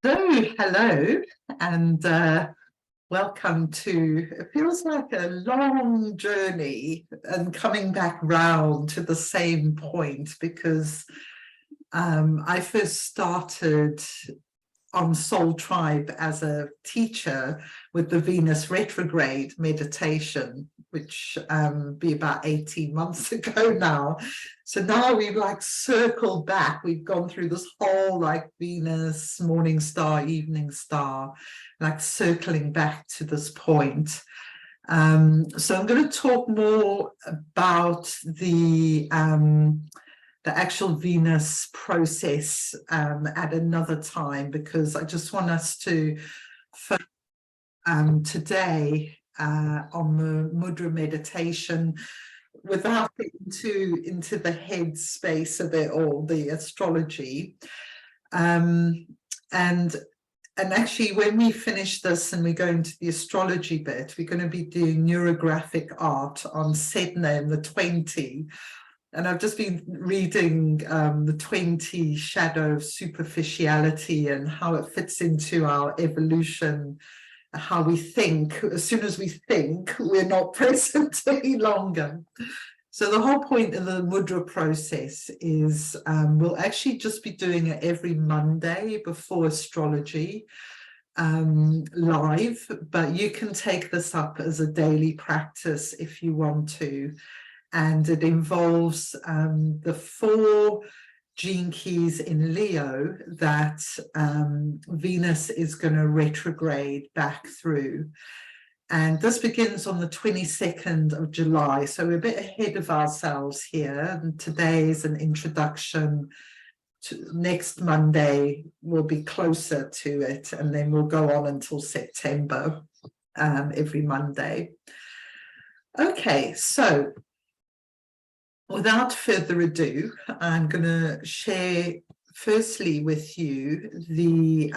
Hello and welcome to, it feels like a long journey and coming back round to the same point because I first started on Soul Tribe as a teacher with the Venus Retrograde meditation, which be about 18 months ago now. So now we've like circled back. We've gone through this whole like Venus, morning star, evening star, like circling back to this point. So I'm going to talk more about the actual Venus process at another time, because I just want us to focus today on the mudra meditation without getting into the head space of it or the astrology. And actually, when we finish this and we go into the astrology bit, we're going to be doing neurographic art on Sedna in the 20. And I've just been reading the 20 shadow of superficiality and how it fits into our evolution, how we think. As soon as we think, we're not present any longer. So the whole point of the mudra process is we'll actually just be doing it every Monday before astrology live, but you can take this up as a daily practice if you want to. And it involves the 4 gene keys in Leo that Venus is going to retrograde back through. And this begins on the 22nd of July. So we're a bit ahead of ourselves here. And today is an introduction. Next Monday we'll be closer to it, and then we'll go on until September every Monday. Okay, so without further ado, I'm going to share firstly with you the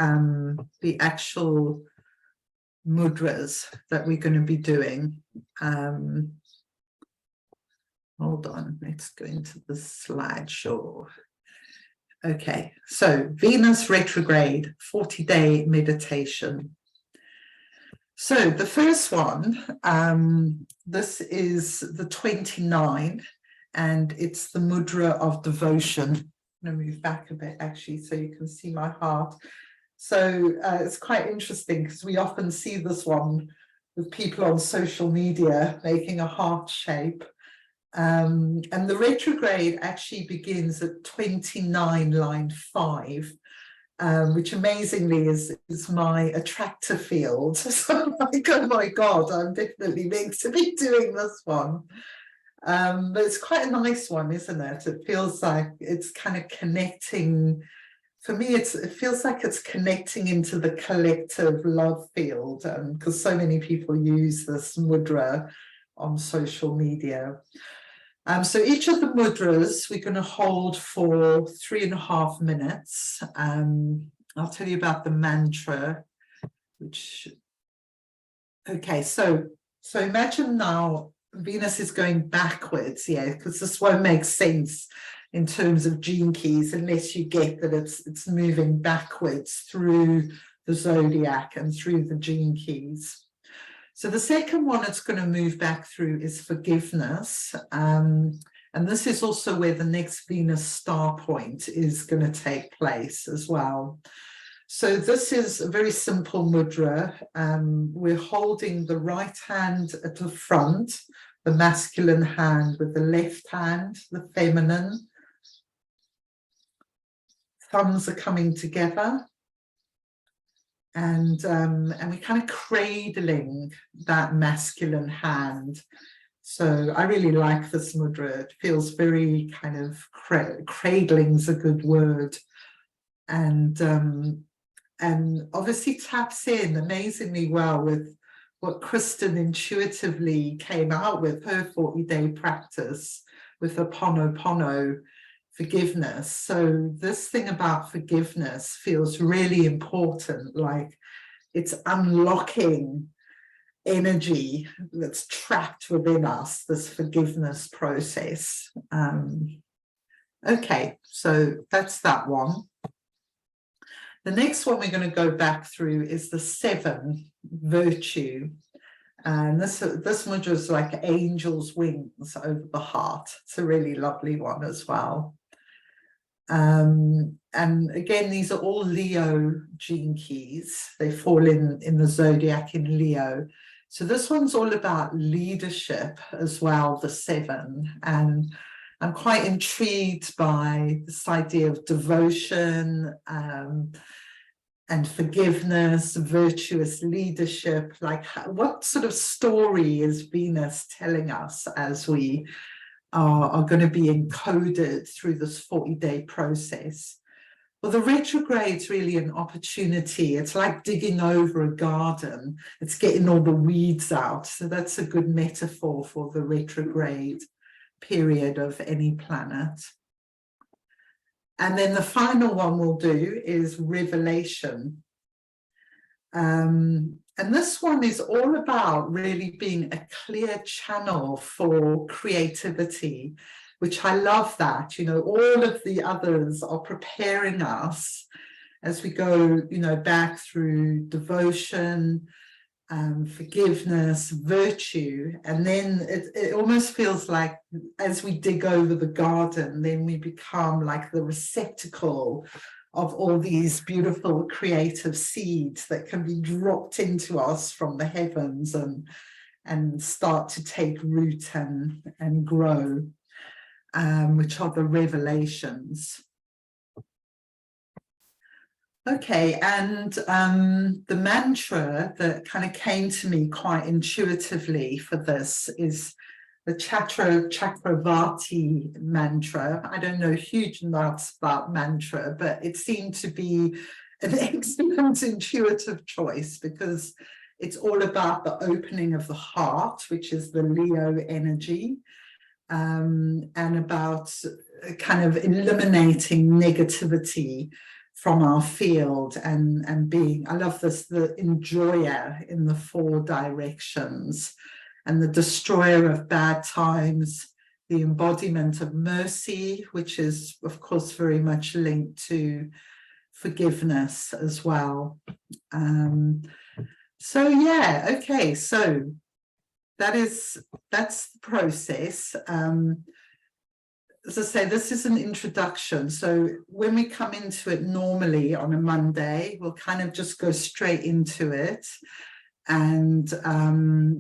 actual mudras that we're going to be doing. Hold on, let's go into the slideshow. Okay, so Venus retrograde, 40-day meditation. So the first one, this is the 29. And it's the mudra of devotion. I'm going to move back a bit, actually, so you can see my heart. So it's quite interesting because we often see this one with people on social media making a heart shape. And the retrograde actually begins at 29, line 5, which amazingly is my attractor field. So I'm like, oh my God, I'm definitely meant to be doing this one. But it's quite a nice one, isn't it? It feels like it's kind of connecting. For me, it feels like it's connecting into the collective love field, because so many people use this mudra on social media. So each of the mudras we're going to hold for 3.5 minutes. I'll tell you about the mantra, okay, so imagine now Venus is going backwards, yeah, because this won't make sense in terms of gene keys unless you get that it's moving backwards through the zodiac and through the gene keys. So the second one it's going to move back through is forgiveness. And this is also where the next Venus star point is going to take place as well. So this is a very simple mudra. We're holding the right hand at the front, the masculine hand, with the left hand, the feminine. Thumbs are coming together. And we're kind of cradling that masculine hand. So I really like this mudra. It feels very kind of, cradling's a good word. And obviously taps in amazingly well with what Kristen intuitively came out with her 40-day practice with Ho'oponopono forgiveness. So this thing about forgiveness feels really important, like it's unlocking energy that's trapped within us, this forgiveness process. Okay, so that's that one. The next one we're going to go back through is the 7 virtue. And this mudra is like angel's wings over the heart. It's a really lovely one as well. And again, these are all Leo gene keys. They fall in the zodiac in Leo. So this one's all about leadership as well, the 7. And I'm quite intrigued by this idea of devotion and forgiveness, virtuous leadership. Like, what sort of story is Venus telling us as we are going to be encoded through this 40-day process? Well, the retrograde's really an opportunity. It's like digging over a garden. It's getting all the weeds out. So that's a good metaphor for the retrograde period of any planet. And then the final one we'll do is revelation. And this one is all about really being a clear channel for creativity, which I love that, you know, all of the others are preparing us as we go, you know, back through devotion, forgiveness, virtue, and then it almost feels like as we dig over the garden, then we become like the receptacle of all these beautiful creative seeds that can be dropped into us from the heavens and start to take root and grow, which are the revelations. Okay, and the mantra that kind of came to me quite intuitively for this is the Chakravati mantra. I don't know huge amounts about mantra, but it seemed to be an excellent intuitive choice because it's all about the opening of the heart, which is the Leo energy, and about kind of eliminating negativity from our field and being, I love this, the enjoyer in the 4 directions and the destroyer of bad times, the embodiment of mercy, which is of course very much linked to forgiveness as well. So yeah, okay, so that's the process. As I say, this is an introduction. So when we come into it normally on a Monday, we'll kind of just go straight into it. And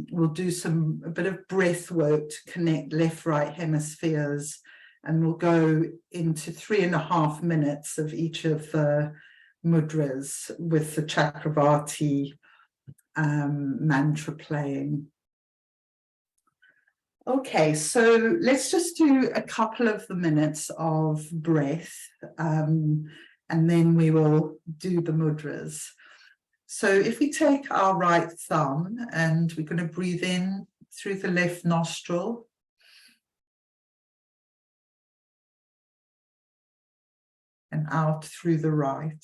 we'll do a bit of breath work to connect left, right hemispheres. And we'll go into 3.5 minutes of each of the mudras with the Chakravati mantra playing. Okay, so let's just do a couple of the minutes of breath, and then we will do the mudras. So if we take our right thumb and we're going to breathe in through the left nostril, and out through the right.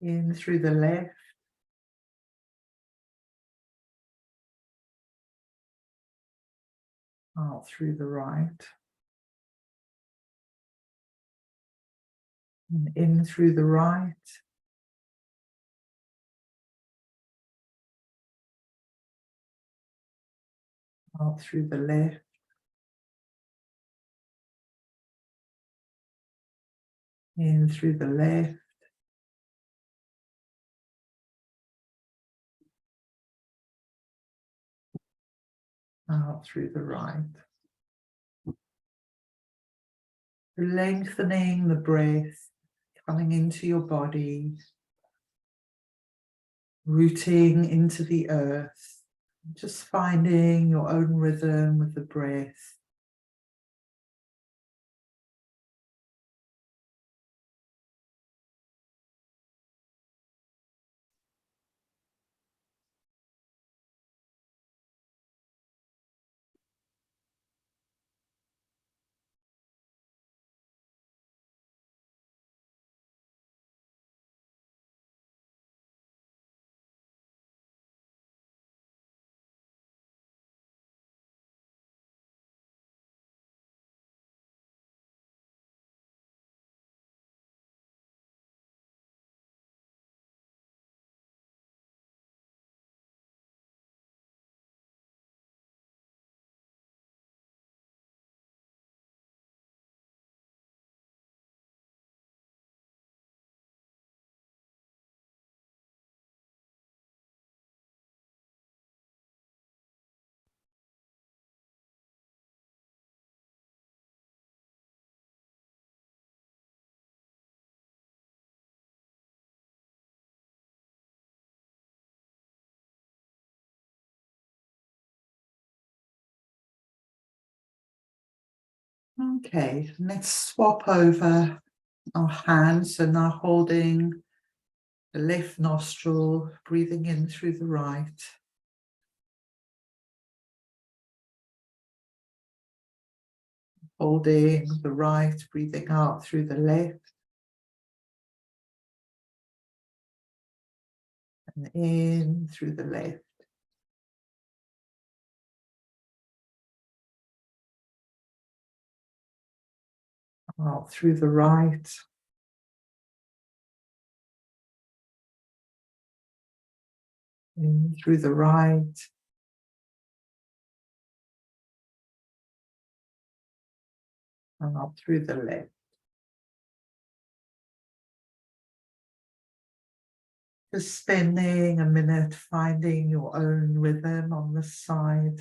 In through the left. Out through the right. And in through the right. Out through the left. In through the left. Out through the right. Lengthening the breath, coming into your body, rooting into the earth, just finding your own rhythm with the breath. Okay, let's swap over our hands. So now holding the left nostril, breathing in through the right. Holding the right, breathing out through the left. And in through the left. Out through the right. In through the right. And out through the left. Just spending a minute finding your own rhythm on this side.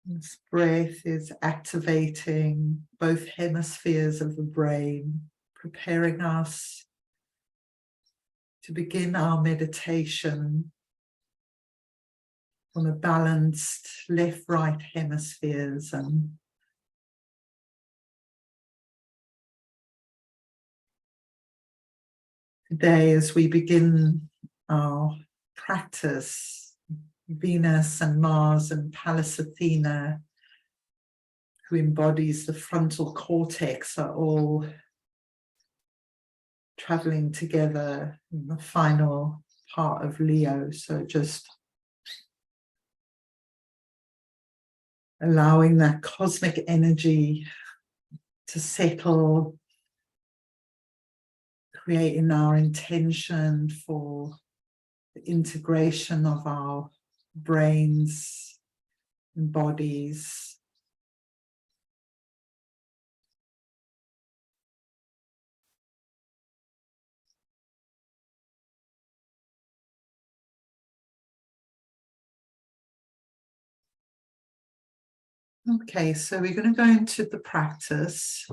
This breath is activating both hemispheres of the brain, preparing us to begin our meditation from a balanced left-right hemispheres. And today, as we begin our practice, Venus and Mars and Pallas Athena, who embodies the frontal cortex, are all traveling together in the final part of Leo. So just allowing that cosmic energy to settle, creating our intention for the integration of our brains and bodies. Okay, so we're going to go into the practice.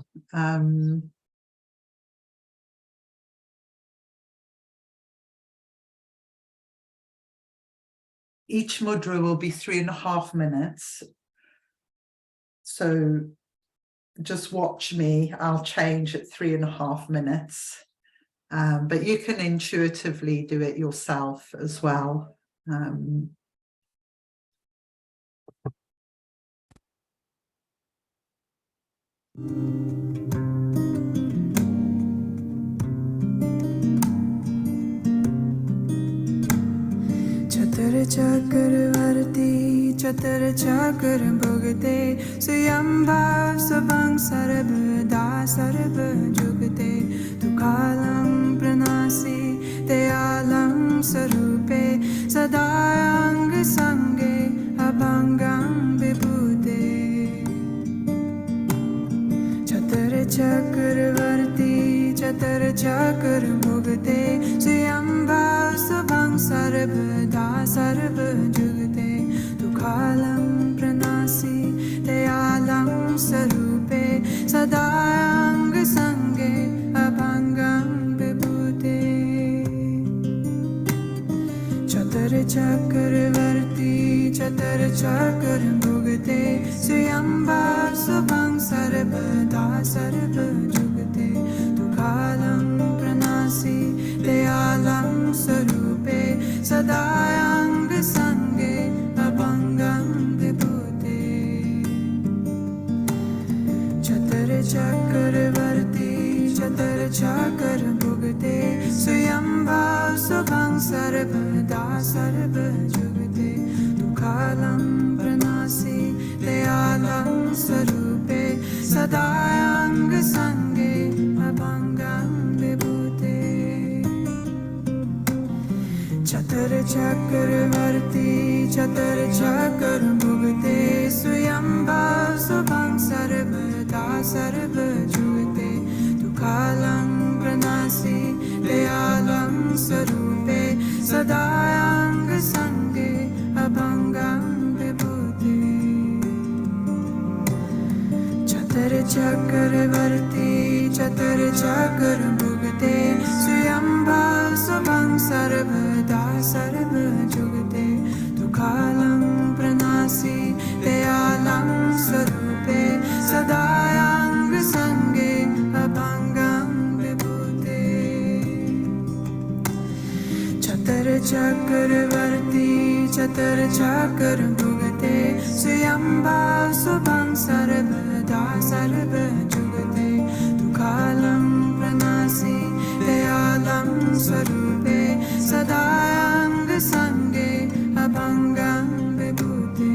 Each mudra will be 3.5 minutes. So just watch me. I'll change at 3.5 minutes. But you can intuitively do it yourself as well. Chakravarti Chatra Chakra Bhagate Swayambhav Svabhang Sarvada Sarva Jugate Tukalam Pranasi Dayalam Sarupe Sadayang Sange Abhangam Vibhude Chatra Chakravarti Chatra Chakra Bhagate Swayambhav Svabhang Sarvada Sarva Jugate Tukalam Pranasi Dayalam Sarupe Sadayang Sange Abhangam Vibhude Chatra Chakravarti Chatra Chakra Bhagate Swayambhav Svabhang Sarvada Sarva Jugate Tukalam Pranasi Dayalam Sarupe Sadayang Sange Abhangam Vibhude Chatra Chakravarti Chatra Chakra Bhagate Swayambhav Svabhang Sarvada Sarva Jugate Tukalam Pranasi Dayalam Sarupe Sadayang Sange Abhangam Vibhude Chatra Chakravarti Chatra Chakra Bhagate Swayambhav Svabhang Sarvada Sarva Jugate Tukalam Pranasi Dayalam Sarupe Sadayang Sange Abhangam Vibhude Chatra Chakravarti Chatra Chakra Bhagate Swayambhav Svabhang Sarvada Sarva Jugate Tukalam चक्रवर्ती चतर चक्र भुगते स्वयंभा स्वभं सर्वदा सर्वजुगते दुःखालं प्रणासि दयालं स्वरूपे सदांग संगे अभंगं विभूते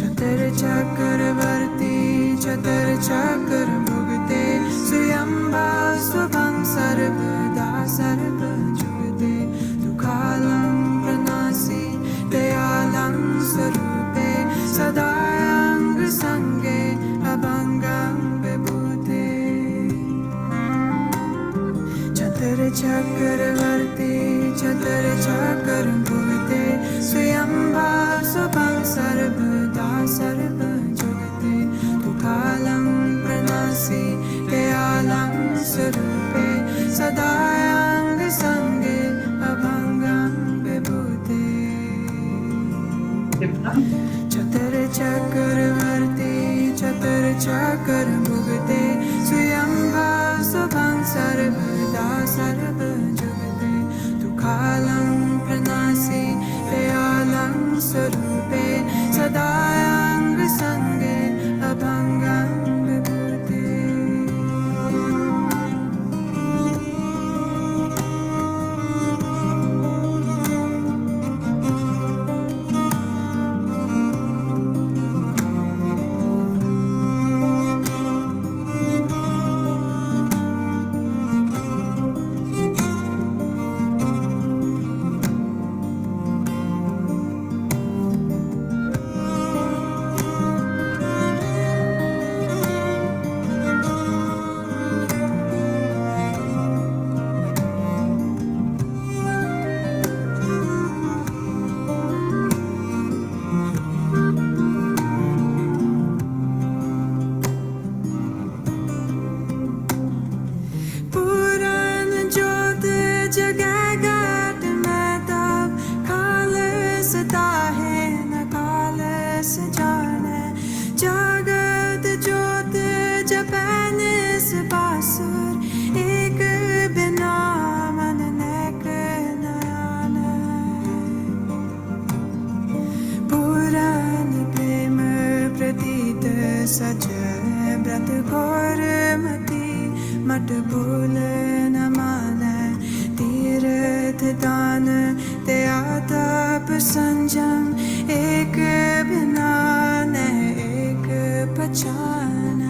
चतर चक्रवर्ती चतर चक्र भुगते स्वयंभा स्वभं सर्वदा सर्वजुगते दुःखालं प्रणासि दयालं स्वरूपे सदांग संगे अभंगं विभूते चतर चक्रवर्ती चतर चक्र भुगते स्वयंभा स्वभं सर्वदा सर्वजुगते दुःखालं प्रणासि दयालं स्वरूपे सदांग संगे अभंगं विभूते चतर चक्रवर्ती चतर चक्र भुगते स्वयंभा स्वभं सर्वदा सर्वजुगते दुःखालं प्रणासि दयालं स्वरूपे सदांग संगे अभंगं विभूते सच व्रत घोर मति मट भूल न माने तीर्थ दान दया तप संजम एक बिना न एक पहचान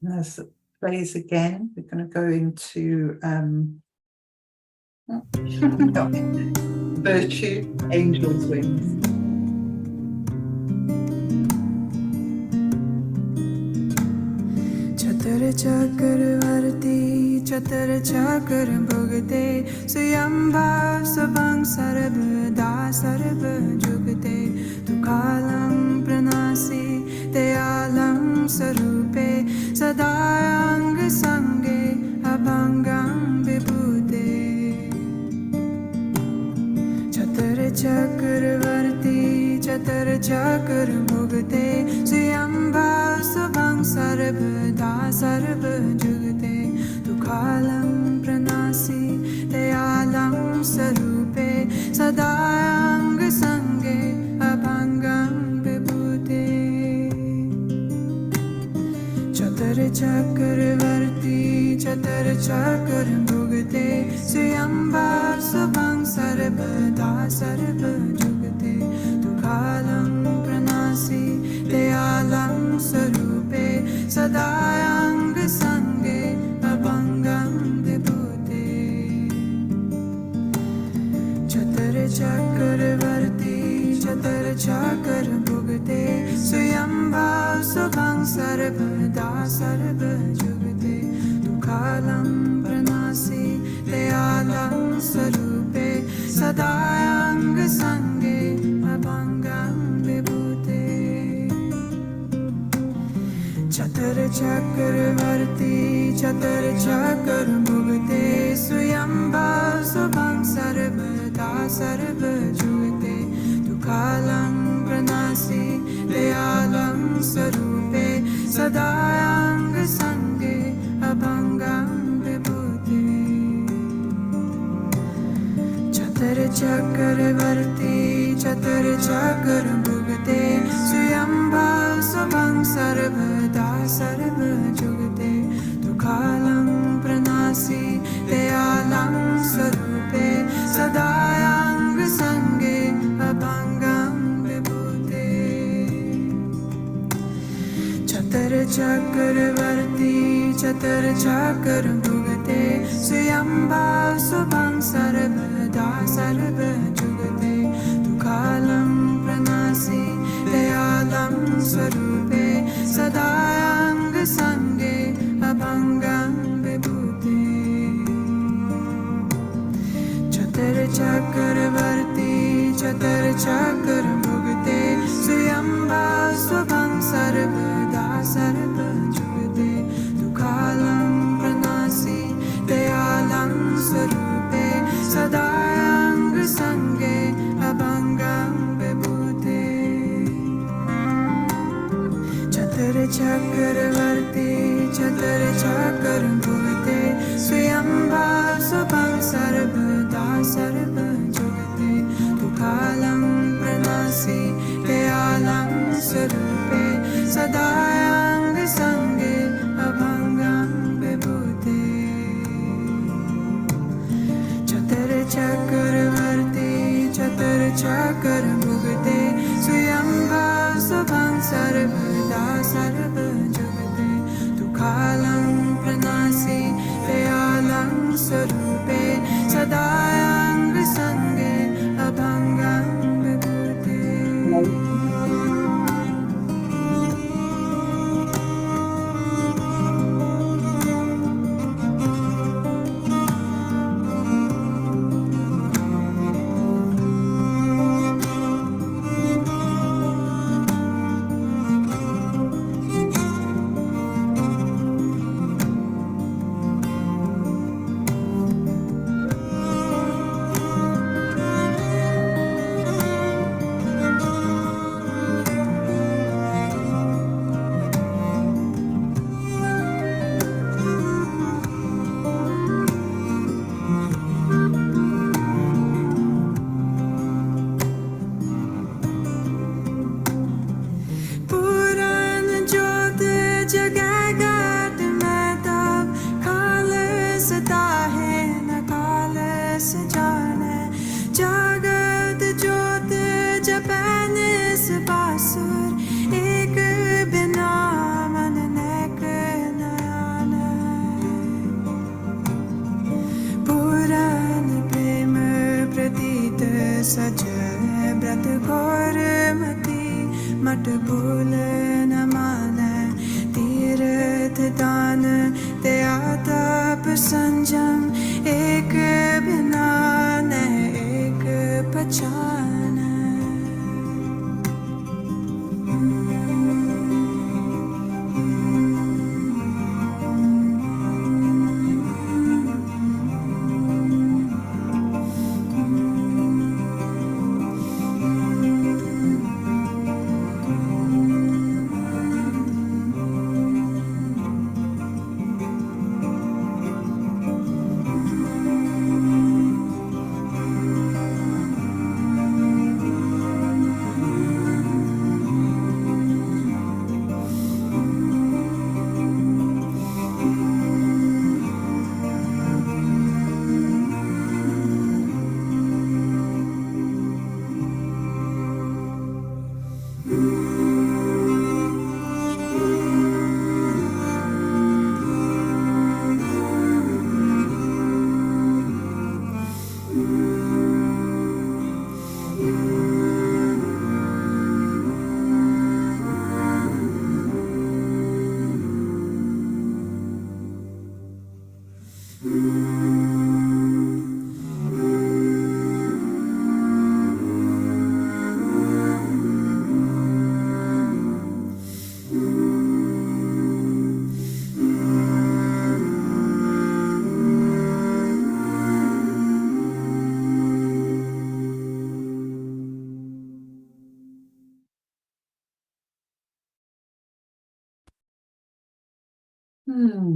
As it plays again, we're going to go into Virtue, Angel's Wings. चतर चक्रवर्ती चतर चक्र भुगते स्वयंभा स्वभं सर्वदा सर्वजुगते दुःखालं प्रणासि दयालं स्वरूपे सदांग संगे अभंगं चक्रवर्ती चतर चक्र भुगते स्वयंभाव शुभं सर्वदा सर्वजुगते दुःखालं प्रणासि दयालं स्वरूपे सदांग संगे अभंगं विभूते चतर चक्रवर्ती चतर चक्र भुगते स्वयंभाव शुभं सर्वदा सर्वजुगते दुःखालं प्रणासि दयालं स्वरूपे सदांग संगे अभंगं विभूते चतर चक्रवर्ती चतर चक्र भुगते स्वयंभाव शुभं सर्वदा सर्वजुगते दुःखालं प्रणासि दयालं स्वरूपे सदांग संगे अभंगं विभूते चतर चक्रवर्ती चतर चक्र भुगते स्वयंभाव शुभं सर्वदा सर्वजुगते दुःखालं प्रणासि दयालं स्वरूपे सदांग संगे अभंगं विभूते चतर चक्रवर्ती चतर चक्र भुगते स्वयंभाव शुभं सर्वदा सर्वजुगते दुःखालं प्रणासि दयालं स्वरूपे सदांग संगे अभंगं विभूते चतर चक्रवर्ती चतर चक्र भुगते स्वयंभाव शुभं सर्वदा सर्वजुगते दुःखालं प्रणासि दयालं स्वरूपे सदांग संगे अभंगं विभूते चतर चक्रवर्ती चतर चक्र भुगते स्वयंभाव शुभं सर्वदा सर्वजुगते दुःखालं प्रणासि दयालं स्वरूपे सदांग संगे अभंगं विभूते चतर चक्रवर्ती चतर चक्र भुगते स्वयंभाव शुभं सर्वदा सर्वजुगते दुःखालं प्रणासि दयालं स्वरूपे सदांग संगे अभंगं विभूते चतर चक्रवर्ती चतर चक्र भुगते स्वयंभाव शुभं सर्वदा सर्वजुगते दुःखालं प्रणासि दयालं स्वरूपे सदांग संगे अभंगं विभूते मत भूल न मान तीर्थ दान दया तप संजम एक बिना न एक पहचान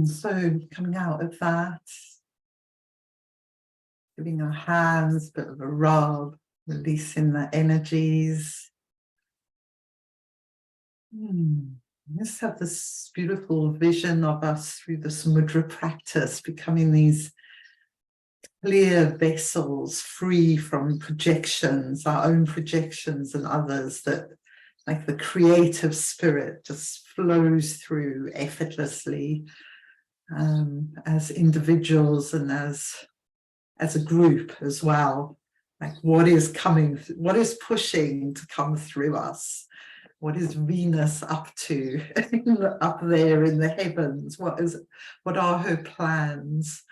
So coming out of that, giving our hands a bit of a rub, releasing the energies. Just have this beautiful vision of us through this mudra practice, becoming these clear vessels free from projections, our own projections and others, that like the creative spirit just flows through effortlessly, as individuals and as a group as well. Like what is pushing to come through us? What is Venus up to up there in the heavens? What are her plans?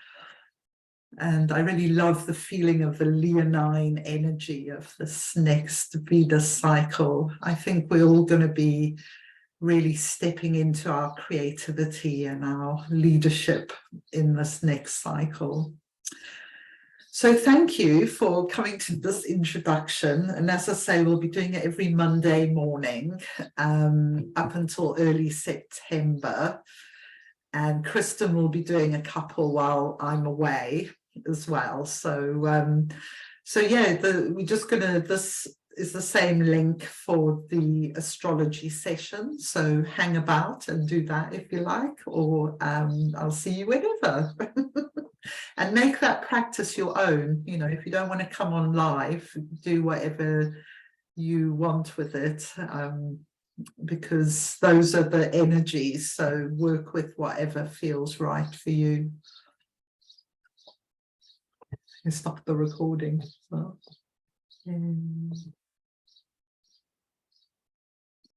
And I really love the feeling of the leonine energy of this next Venus cycle. I think we're all going to be really stepping into our creativity and our leadership in this next cycle. So thank you for coming to this introduction. And as I say, we'll be doing it every Monday morning up until early September. And Kristen will be doing a couple while I'm away as well. So, yeah, this is the same link for the astrology session. So hang about and do that if you like, or I'll see you whenever. And make that practice your own. You know, if you don't want to come on live, do whatever you want with it, because those are the energies. So work with whatever feels right for you. Stop the recording. So.